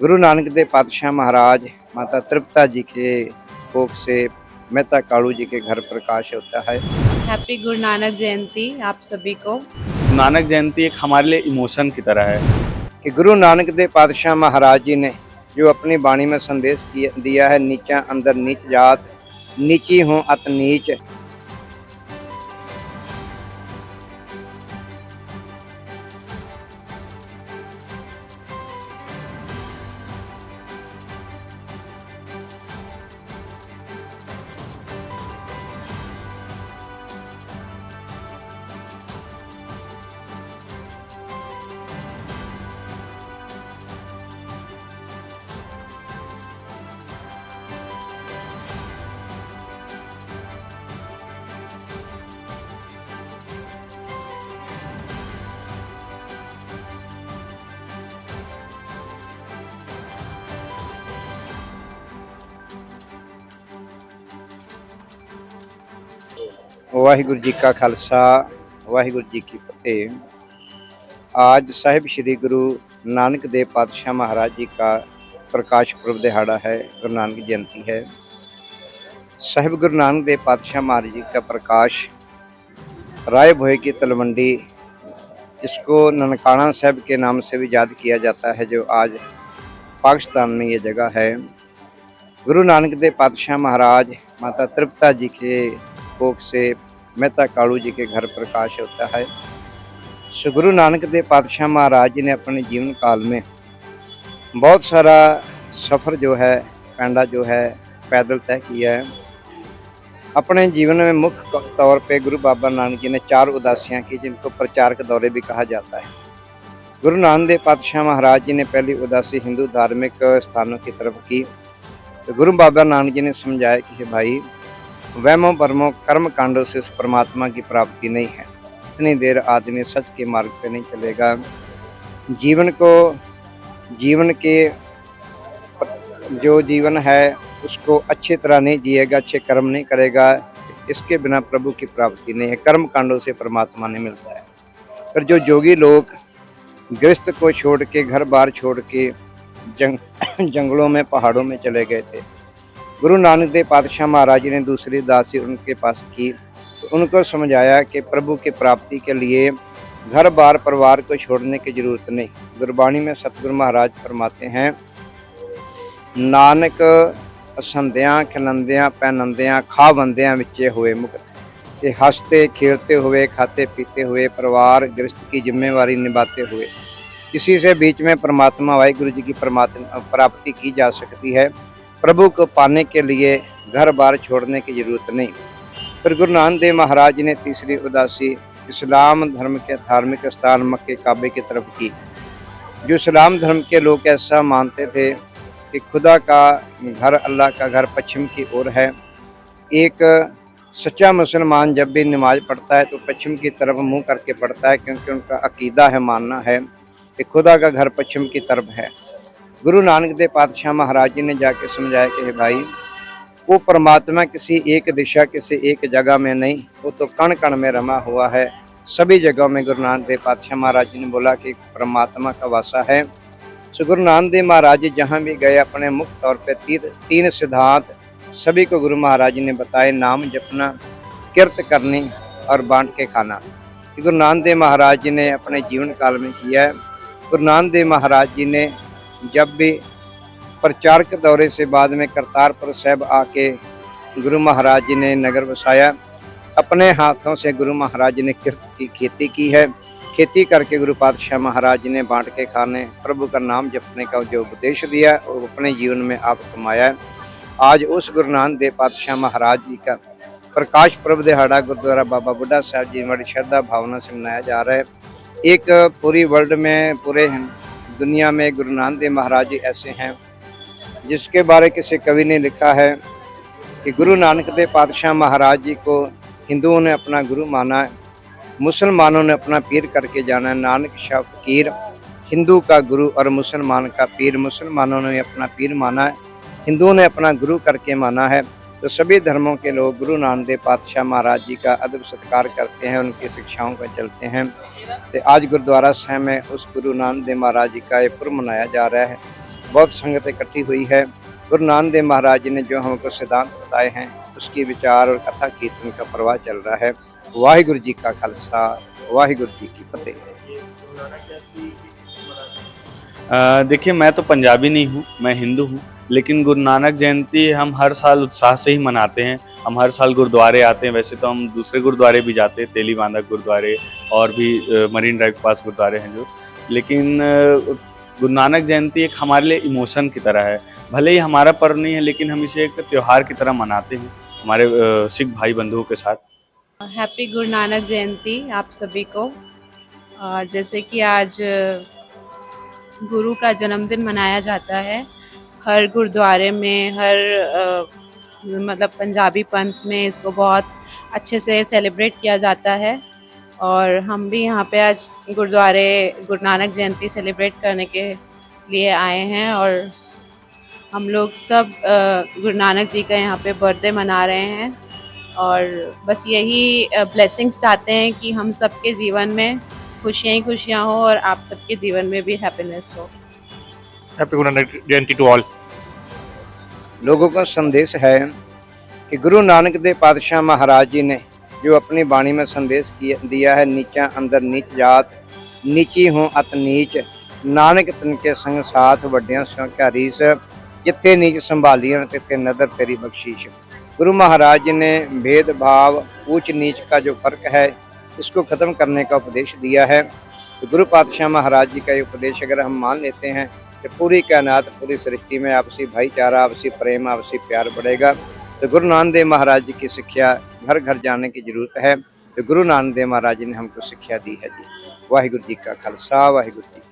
गुरु नानक देव पातशाह महाराज माता तृप्ता जी के कोख से मेहता कालू जी के घर प्रकाश होता है। हैप्पी गुरु नानक जयंती आप सभी को। नानक जयंती एक हमारे लिए इमोशन की तरह है कि गुरु नानक देव पातशाह महाराज जी ने जो अपनी वाणी में संदेश दिया है, नीचा अंदर नीच जात, नीची हूँ अत नीच। वाहिगुरु जी का खालसा, वाहिगुरु जी की फतेह। आज साहिब श्री गुरु नानक देव पातशाह महाराज जी का प्रकाश पुरब दिहाड़ा है, गुरु नानक जयंती है। साहिब गुरु नानक देव पातशाह महाराज जी का प्रकाश राय भोए की तलवंडी, इसको ननकाना साहब के नाम से भी याद किया जाता है, जो आज पाकिस्तान में ये जगह है। गुरु नानक देव पातशाह महाराज माता तृप्ता जी के कोख से मेहता कालू जी के घर प्रकाश होता है। सो गुरु नानक देव पातशाह महाराज जी ने अपने जीवन काल में बहुत सारा सफ़र जो है, पैंडा जो है, पैदल तय किया है। अपने जीवन में मुख्य तौर पे गुरु बाबा नानक जी ने 4 उदासियाँ की, जिनको प्रचारक दौरे भी कहा जाता है। गुरु नानक देव पातशाह महाराज जी ने पहली उदासी हिंदू धार्मिक स्थानों की तरफ की। तो गुरु बाबा नानक जी ने समझाया कि भाई, वहमों भरमों कर्म कांडों से उस परमात्मा की प्राप्ति नहीं है। जितनी देर आदमी सच के मार्ग पे नहीं चलेगा, जीवन के जो जीवन है उसको अच्छी तरह नहीं जिएगा, अच्छे कर्म नहीं करेगा, इसके बिना प्रभु की प्राप्ति नहीं है। कर्म कांडों से परमात्मा नहीं मिलता है। पर जो जोगी लोग गृहस्थ को छोड़ के, घर बार छोड़ के जंगलों में, पहाड़ों में चले गए थे, गुरु नानक देव पातशाह महाराज जी ने दूसरी उदासी उनके पास की। तो उनको समझाया कि प्रभु की प्राप्ति के लिए घर बार परिवार को छोड़ने की जरूरत नहीं। गुरबाणी में सतगुरु महाराज फरमाते हैं, नानक असंध्यां खिलंदियां पैनंदियां खा बंदियां विचे हुए मुक्त। कि हंसते खेलते हुए, खाते पीते हुए, परिवार गृहस्थ की जिम्मेवारी निभाते हुए किसी से बीच में परमात्मा वाहिगुरु जी की प्राप्ति की जा सकती है। प्रभु को पाने के लिए घर बार छोड़ने की जरूरत नहीं। फिर गुरु नानक देव महाराज ने तीसरी उदासी इस्लाम धर्म के धार्मिक स्थान मक्के काबे की तरफ की। जो इस्लाम धर्म के लोग ऐसा मानते थे कि खुदा का घर, अल्लाह का घर पश्चिम की ओर है। एक सच्चा मुसलमान जब भी नमाज पढ़ता है तो पश्चिम की तरफ मुंह करके पढ़ता है, क्योंकि उनका अकीदा है, मानना है कि खुदा का घर पश्चिम की तरफ है। गुरु नानक देव पातशाह महाराज जी ने जाके समझाया कि भाई, वो परमात्मा किसी एक दिशा, किसी एक जगह में नहीं, वो तो कण कण में रमा हुआ है, सभी जगहों में। गुरु नानक देव पातशाह महाराज जी ने बोला कि परमात्मा का वासा है। सो गुरु नानक देव महाराज जी जहाँ भी गए, अपने मुख्य तौर पे 3 सिद्धांत सभी को गुरु महाराज जी ने बताए। नाम जपना, किरत करनी और बांट के खाना। गुरु नानक देव महाराज जी ने अपने जीवन काल में किया है। गुरु नानक देव महाराज जी ने जब भी प्रचारक दौरे से बाद में करतारपुर साहब आके गुरु महाराज जी ने नगर बसाया। अपने हाथों से गुरु महाराज जी ने किरत की खेती की है। खेती करके गुरु पातशाह महाराज जी ने बांट के खाने, प्रभु का नाम जपने का जो उपदेश दिया, वो अपने जीवन में आप कमाया है। आज उस गुरु नानक देव पातशाह महाराज जी का प्रकाश पर्व दिहाड़ा गुरुद्वारा बाबा बुढ़ा साहब जी बड़ी श्रद्धा भावना से मनाया जा रहा है। एक पूरी वर्ल्ड में, पूरे दुनिया में गुरु नानक देव महाराज जी ऐसे हैं जिसके बारे किसी कवि ने लिखा है कि गुरु नानक देव पातशाह महाराज जी को हिंदुओं ने अपना गुरु माना है, मुसलमानों ने अपना पीर करके जाना है। नानक शाह फकीर हिंदू का गुरु और मुसलमान का पीर। मुसलमानों ने अपना पीर माना है, हिंदुओं ने अपना गुरु करके माना है। तो सभी धर्मों के लोग गुरु नानक देव पातशाह महाराज जी का अदब सत्कार करते हैं, उनकी शिक्षाओं पर चलते हैं। तो आज गुरुद्वारा साहब में उस गुरु नानक देव महाराज जी का ये पर्व मनाया जा रहा है। बहुत संगत इकट्ठी हुई है। गुरु नानक देव महाराज जी ने जो हमको सिद्धांत बताए हैं उसकी विचार और कथा कीर्तन का प्रवाह चल रहा है। वाहिगुरु जी का खालसा, वाहिगुरु जी की फतेह। देखिए, मैं तो पंजाबी नहीं हूँ, मैं हिंदू हूँ, लेकिन गुरु नानक जयंती हम हर साल उत्साह से ही मनाते हैं। हम हर साल गुरुद्वारे आते हैं। वैसे तो हम दूसरे गुरुद्वारे भी जाते हैं, तेली बांधा गुरुद्वारे और भी मरीन ड्राइव के पास गुरुद्वारे हैं जो, लेकिन गुरु नानक जयंती एक हमारे लिए इमोशन की तरह है। भले ही हमारा पर्व नहीं है, लेकिन हम इसे एक त्योहार की तरह मनाते हैं हमारे सिख भाई बंधुओं के साथ। हैप्पी गुरु नानक जयंती आप सभी को। जैसे कि आज गुरु का जन्मदिन मनाया जाता है हर गुरुद्वारे में, हर मतलब पंजाबी पंथ में इसको बहुत अच्छे से सेलिब्रेट किया जाता है। और हम भी यहाँ पे आज गुरुद्वारे गुरु नानक जयंती सेलिब्रेट करने के लिए आए हैं। और हम लोग सब गुरु नानक जी का यहाँ पे बर्थडे मना रहे हैं। और बस यही ब्लेसिंग्स चाहते हैं कि हम सबके जीवन में खुशियाँ ही खुशियाँ हो और आप सबके जीवन में भी हैप्पीनेस हो। Happy Guru Nanak Jayanti to all. लोगों का संदेश है कि गुरु नानक देव पातशाह महाराज जी ने जो अपनी वाणी में संदेश दिया है, नीचा अंदर नीच जात, नीची हूँ अत नीच, नानक तिनके संग साथ, वड्डियां सो क्या रीस, जिथे नीच संभालियन तिथे नदर तेरी बख्शीश। गुरु महाराज जी ने भेदभाव, ऊंच नीच का जो फर्क है इसको ख़त्म करने का उपदेश दिया है। तो गुरु पातशाह महाराज जी का ये उपदेश अगर हम मान लेते हैं कि पूरी कायनात, पूरी सृष्टि में आपसी भाईचारा, आपसी प्रेम, आपसी प्यार बढ़ेगा। तो गुरु नानक देव महाराज जी की शिक्षा घर घर जाने की जरूरत है। तो गुरु नानक देव महाराज जी ने हमको शिक्षा दी है जी। वाहिगुरु जी का खालसा, वाहिगुरु जी।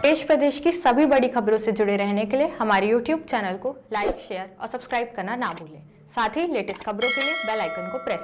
देश प्रदेश की सभी बड़ी खबरों से जुड़े रहने के लिए हमारे YouTube चैनल को लाइक, शेयर और सब्सक्राइब करना ना भूलें। साथ ही लेटेस्ट खबरों के लिए बेल आइकन को प्रेस